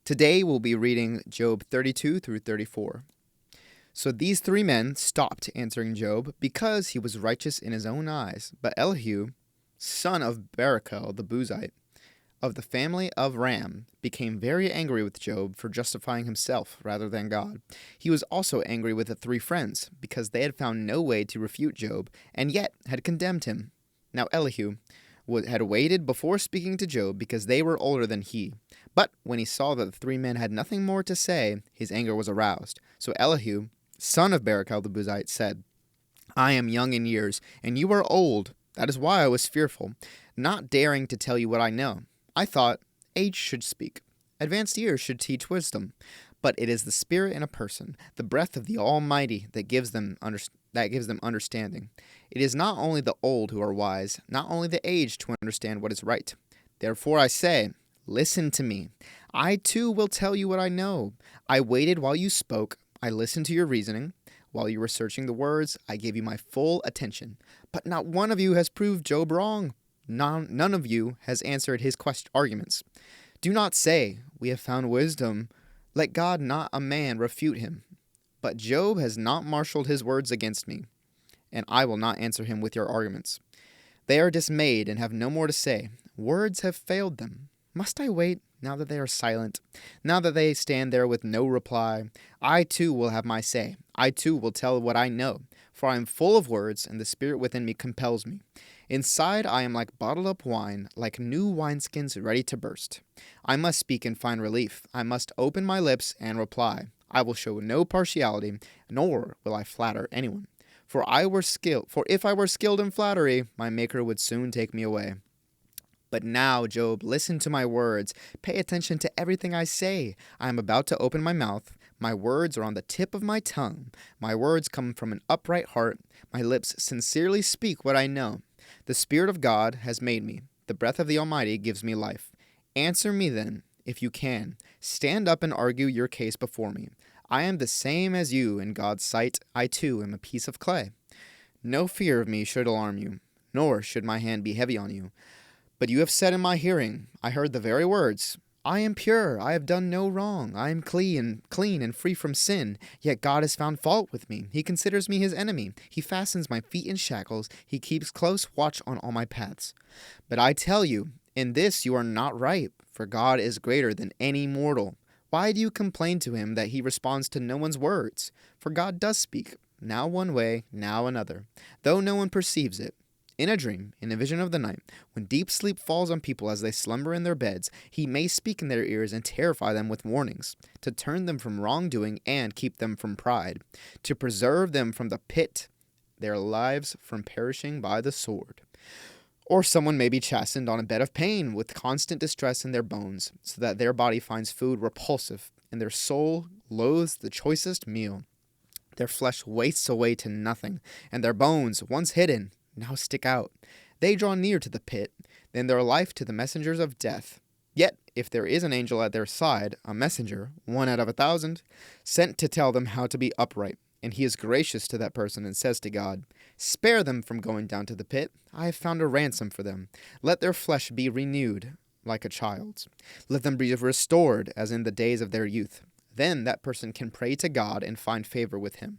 Today we'll be reading Job 32 through 34. So these three men stopped answering Job because he was righteous in his own eyes. But Elihu, son of Barachel the Buzite, of the family of Ram, became very angry with Job for justifying himself rather than God. He was also angry with the three friends because they had found no way to refute Job and yet had condemned him. Now Elihu had waited before speaking to Job because they were older than he. But when he saw that the three men had nothing more to say, his anger was aroused. So Elihu, son of Barachel the Buzite, said, I am young in years, and you are old. That is why I was fearful, not daring to tell you what I know. I thought, age should speak. Advanced years should teach wisdom. But it is the spirit in a person, the breath of the Almighty, that gives them understanding. It is not only the old who are wise, not only the aged to understand what is right. Therefore I say, listen to me. I too will tell you what I know. I waited while you spoke. I listened to your reasoning. While you were searching the words, I gave you my full attention. But not one of you has proved Job wrong. None of you has answered his arguments. Do not say, we have found wisdom. Let God, not a man, refute him. But Job has not marshaled his words against me, and I will not answer him with your arguments. They are dismayed and have no more to say. Words have failed them. Must I wait now that they are silent? Now that they stand there with no reply? I too will have my say. I too will tell what I know, for I am full of words, and the spirit within me compels me. Inside I am like bottled up wine, like new wineskins ready to burst. I must speak and find relief. I must open my lips and reply. I will show no partiality, nor will I flatter anyone. For if I were skilled in flattery, my Maker would soon take me away. But now, Job, listen to my words. Pay attention to everything I say. I am about to open my mouth. My words are on the tip of my tongue. My words come from an upright heart. My lips sincerely speak what I know. The Spirit of God has made me. The breath of the Almighty gives me life. Answer me then, if you can. Stand up and argue your case before me. I am the same as you in God's sight. I too am a piece of clay. No fear of me should alarm you, nor should my hand be heavy on you. But you have said in my hearing, I heard the very words, I am pure, I have done no wrong, I am clean and free from sin. Yet God has found fault with me. He considers me his enemy. He fastens my feet in shackles. He keeps close watch on all my paths. But I tell you, in this you are not right, for God is greater than any mortal. Why do you complain to him that he responds to no one's words? For God does speak, now one way, now another, though no one perceives it. In a dream, in a vision of the night, when deep sleep falls on people as they slumber in their beds, he may speak in their ears and terrify them with warnings, to turn them from wrongdoing and keep them from pride, to preserve them from the pit, their lives from perishing by the sword. Or someone may be chastened on a bed of pain with constant distress in their bones, so that their body finds food repulsive, and their soul loathes the choicest meal. Their flesh wastes away to nothing, and their bones, once hidden, now stick out. They draw near to the pit, then their life to the messengers of death. Yet, if there is an angel at their side, a messenger, 1 out of 1,000, sent to tell them how to be upright, and he is gracious to that person and says to God, spare them from going down to the pit. I have found a ransom for them. Let their flesh be renewed like a child's. Let them be restored as in the days of their youth. Then that person can pray to God and find favor with him.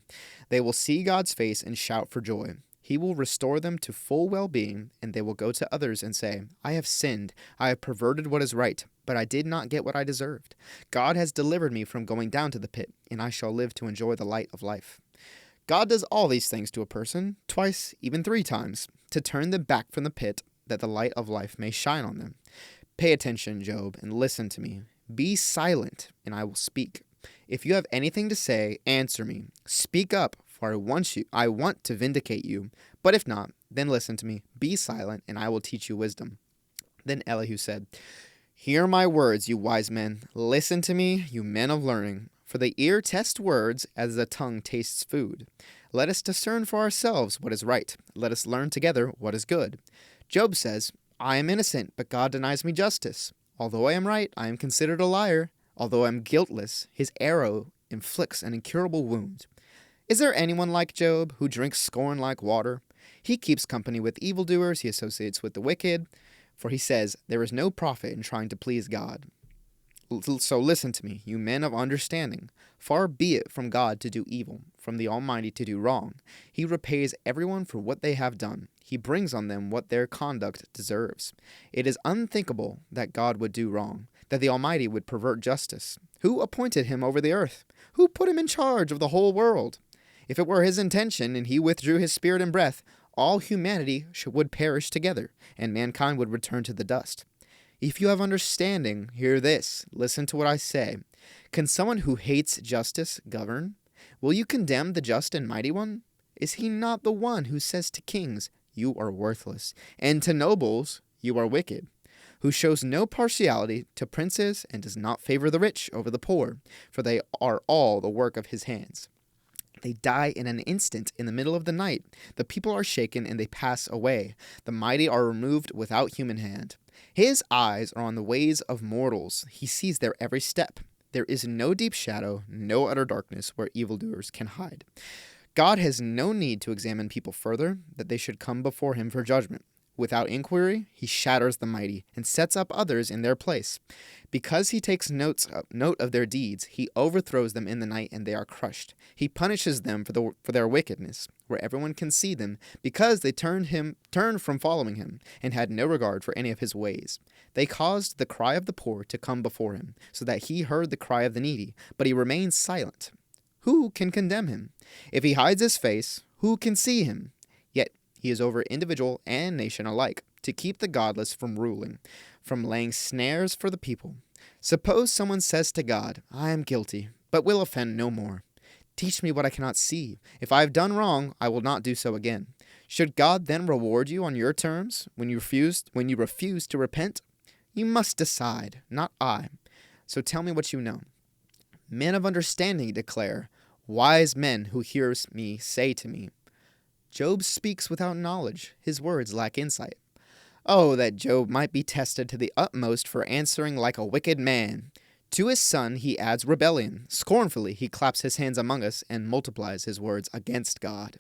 They will see God's face and shout for joy. He will restore them to full well-being, and they will go to others and say, I have sinned, I have perverted what is right, but I did not get what I deserved. God has delivered me from going down to the pit, and I shall live to enjoy the light of life. God does all these things to a person, twice, even 3 times, to turn them back from the pit, that the light of life may shine on them. Pay attention, Job, and listen to me. Be silent, and I will speak. If you have anything to say, answer me. Speak up, for I want to vindicate you. But if not, then listen to me. Be silent, and I will teach you wisdom. Then Elihu said, Hear my words, you wise men. Listen to me, you men of learning. For the ear tests words as the tongue tastes food. Let us discern for ourselves what is right. Let us learn together what is good. Job says, I am innocent, but God denies me justice. Although I am right, I am considered a liar. Although I am guiltless, his arrow inflicts an incurable wound. Is there anyone like Job, who drinks scorn like water? He keeps company with evildoers, he associates with the wicked, for he says, there is no profit in trying to please God. So listen to me, you men of understanding. Far be it from God to do evil, from the Almighty to do wrong. He repays everyone for what they have done. He brings on them what their conduct deserves. It is unthinkable that God would do wrong, that the Almighty would pervert justice. Who appointed him over the earth? Who put him in charge of the whole world? If it were his intention, and he withdrew his spirit and breath, all humanity would perish together, and mankind would return to the dust. If you have understanding, hear this. Listen to what I say. Can someone who hates justice govern? Will you condemn the just and mighty one? Is he not the one who says to kings, "You are worthless," and to nobles, "You are wicked," who shows no partiality to princes and does not favor the rich over the poor, for they are all the work of his hands? They die in an instant in the middle of the night. The people are shaken and they pass away. The mighty are removed without human hand. His eyes are on the ways of mortals. He sees their every step. There is no deep shadow, no utter darkness where evildoers can hide. God has no need to examine people further, that they should come before him for judgment. Without inquiry, he shatters the mighty and sets up others in their place. Because he takes note of their deeds, he overthrows them in the night and they are crushed. He punishes them for their wickedness, where everyone can see them, because they turned from following him and had no regard for any of his ways. They caused the cry of the poor to come before him, so that he heard the cry of the needy, but he remains silent. Who can condemn him? If he hides his face, who can see him? Yet he is over individual and nation alike, to keep the godless from ruling, from laying snares for the people. Suppose someone says to God, "I am guilty, but will offend no more. Teach me what I cannot see. If I have done wrong, I will not do so again." Should God then reward you on your terms when you refuse to repent? You must decide, not I. So tell me what you know. Men of understanding declare, wise men who hear me say to me, Job speaks without knowledge. His words lack insight. Oh, that Job might be tested to the utmost for answering like a wicked man. To his son he adds rebellion. Scornfully he claps his hands among us and multiplies his words against God.